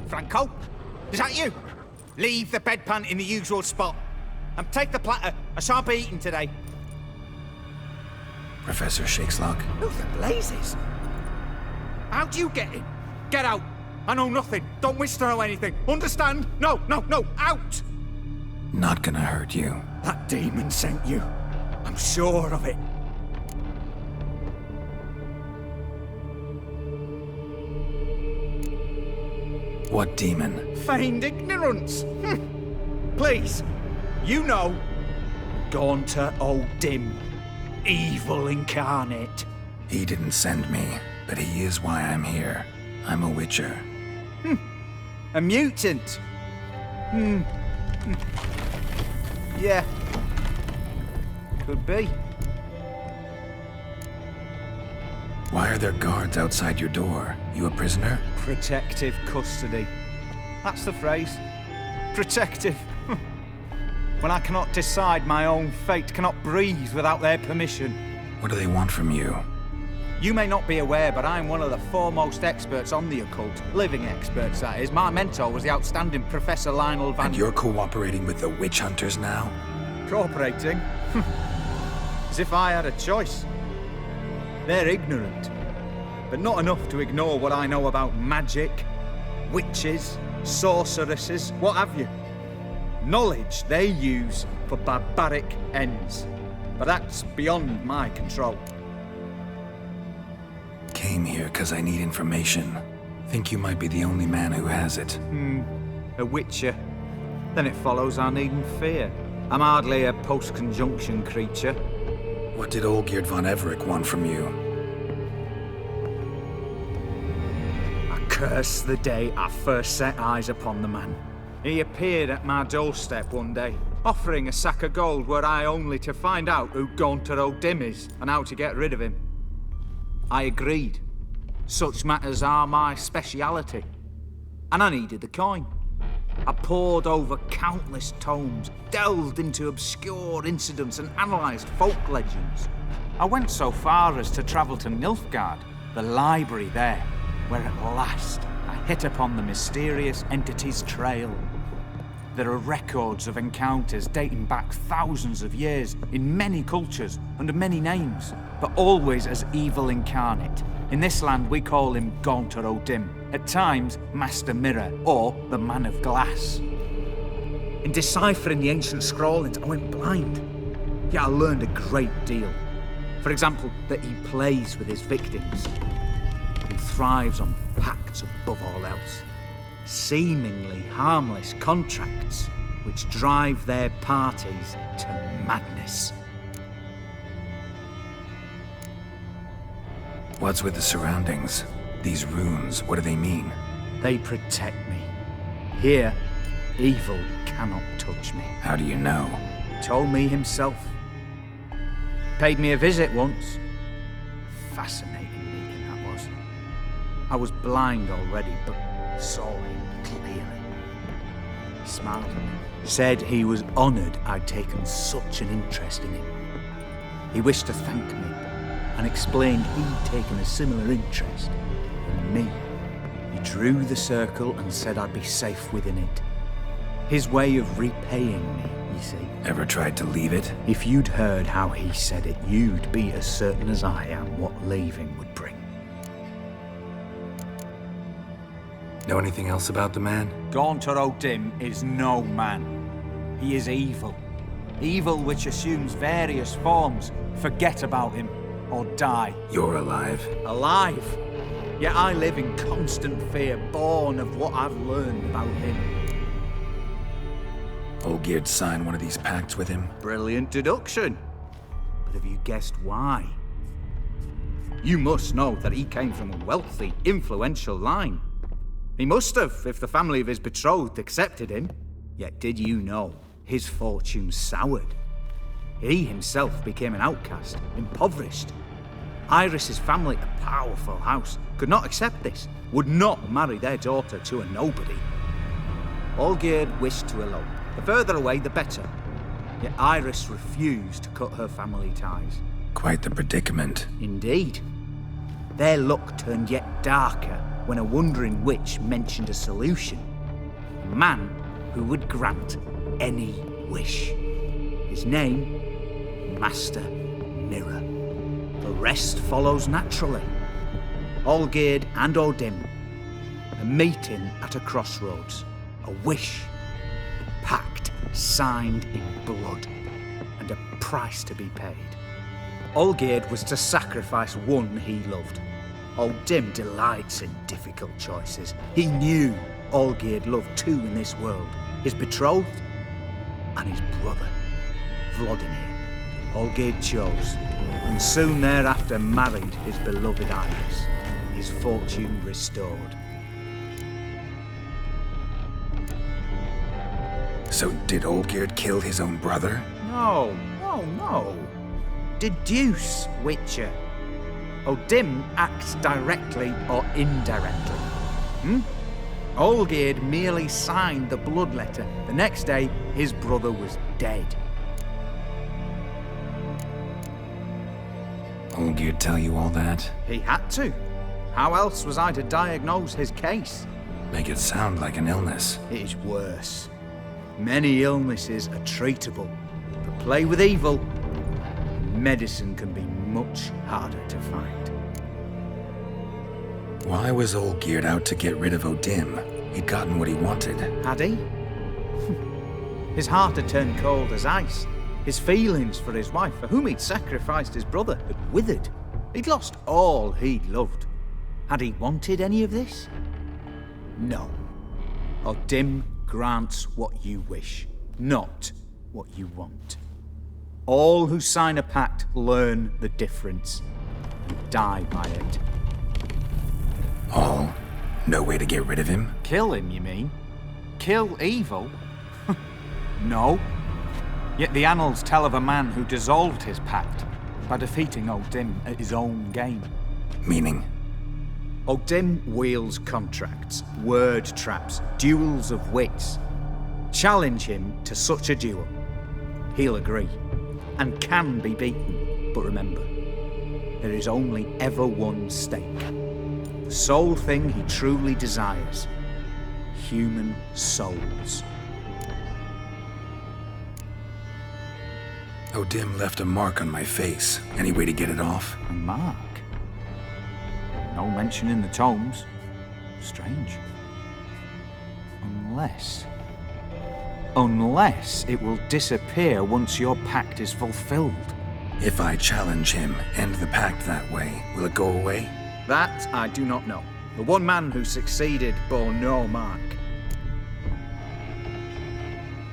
Franco? Is that you? Leave the bedpan in the usual spot. And take the platter. I shan't be eating today. Professor Shakeslock? Who the blazes? How do you get in? Get out. I know nothing. Don't wish to know anything. Understand? No, out! Not gonna hurt you. That demon sent you. I'm sure of it. What demon? Feigned ignorance. Please, you know. Gaunter O'Dim. Evil incarnate. He didn't send me, but he is why I'm here. I'm a witcher. A mutant. Yeah. Could be. Why are there guards outside your door? You a prisoner? Protective custody. That's the phrase. Protective. When I cannot decide my own fate, cannot breathe without their permission. What do they want from you? You may not be aware, but I'm one of the foremost experts on the occult. Living experts, that is. My mentor was the outstanding Professor Lionel Van... And you're cooperating with the witch hunters now? Cooperating? As if I had a choice. They're ignorant, but not enough to ignore what I know about magic, witches, sorceresses, what have you. Knowledge they use for barbaric ends, but that's beyond my control. Came here because I need information. Think you might be the only man who has it. A witcher. Then it follows I needn't fear. I'm hardly a post-conjunction creature. What did Olgierd von Everec want from you? I curse the day I first set eyes upon the man. He appeared at my doorstep one day, offering a sack of gold were I only to find out who Gaunter O'Dim is and how to get rid of him. I agreed. Such matters are my speciality. And I needed the coin. I pored over countless tomes, delved into obscure incidents and analysed folk legends. I went so far as to travel to Nilfgaard, the library there, where at last I hit upon the mysterious entity's trail. There are records of encounters dating back thousands of years in many cultures, under many names, but always as evil incarnate. In this land we call him Gaunter O'Dim, at times Master Mirror or the Man of Glass. In deciphering the ancient scrawlings I went blind, yet I learned a great deal. For example, that he plays with his victims and thrives on pacts above all else. Seemingly harmless contracts which drive their parties to madness. What's with the surroundings? These runes, what do they mean? They protect me. Here, evil cannot touch me. How do you know? Told me himself. Paid me a visit once. Fascinating meeting that was. I was blind already, but saw him clearly. He smiled at me. Said he was honoured I'd taken such an interest in him. He wished to thank me and explained he'd taken a similar interest in me. He drew the circle and said I'd be safe within it. His way of repaying me, you see. Ever tried to leave it? If you'd heard how he said it, you'd be as certain as I am what leaving would bring. Know anything else about the man? Gaunter O'Dim is no man. He is evil. Evil which assumes various forms. Forget about him, or die. You're alive. Alive? Yet I live in constant fear, born of what I've learned about him. Olgierd signed one of these pacts with him? Brilliant deduction. But have you guessed why? You must know that he came from a wealthy, influential line. He must have, if the family of his betrothed accepted him. Yet did you know his fortune soured? He himself became an outcast, impoverished. Iris's family, a powerful house, could not accept this, would not marry their daughter to a nobody. Olgierd wished to elope. The further away, the better. Yet Iris refused to cut her family ties. Quite the predicament. Indeed. Their luck turned yet darker when a wandering witch mentioned a solution. A man who would grant any wish. His name, Master Mirror. The rest follows naturally. Olgierd and Odim, a meeting at a crossroads, a wish, a pact signed in blood, and a price to be paid. Olgierd was to sacrifice one he loved. Odim delights in difficult choices. He knew Olgierd loved two in this world, his betrothed and his brother, Vladimir. Olgierd chose, and soon thereafter married his beloved Iris, his fortune restored. So did Olgierd kill his own brother? No. Deduce, Witcher. Odim acts directly or indirectly. Olgierd merely signed the blood letter. The next day, his brother was dead. Olgierd tell you all that? He had to. How else was I to diagnose his case? Make it sound like an illness. It is worse. Many illnesses are treatable, but play with evil, medicine can be much harder to find. Why was Olgierd out to get rid of Odim? He'd gotten what he wanted. Had he? His heart had turned cold as ice. His feelings for his wife, for whom he'd sacrificed his brother, had withered. He'd lost all he'd loved. Had he wanted any of this? No. Odim grants what you wish, not what you want. All who sign a pact learn the difference and die by it. All? No way to get rid of him? Kill him, you mean? Kill evil? No. Yet the annals tell of a man who dissolved his pact by defeating Odim at his own game. Meaning? Odim wields contracts, word traps, duels of wits. Challenge him to such a duel. He'll agree, and can be beaten. But remember, there is only ever one stake. The sole thing he truly desires. Human souls. Odim left a mark on my face. Any way to get it off? A mark? No mention in the tomes. Strange. Unless it will disappear once your pact is fulfilled. If I challenge him, end the pact that way, will it go away? That I do not know. The one man who succeeded bore no mark.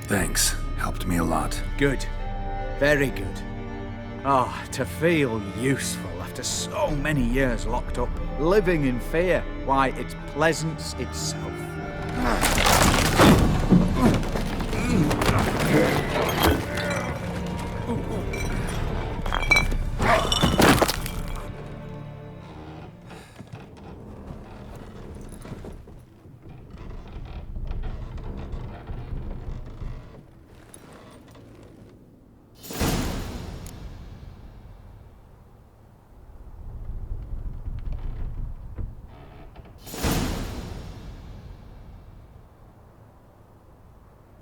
Thanks. Helped me a lot. Good. Very good. To feel useful after so many years locked up, living in fear. Why, it's pleasance itself.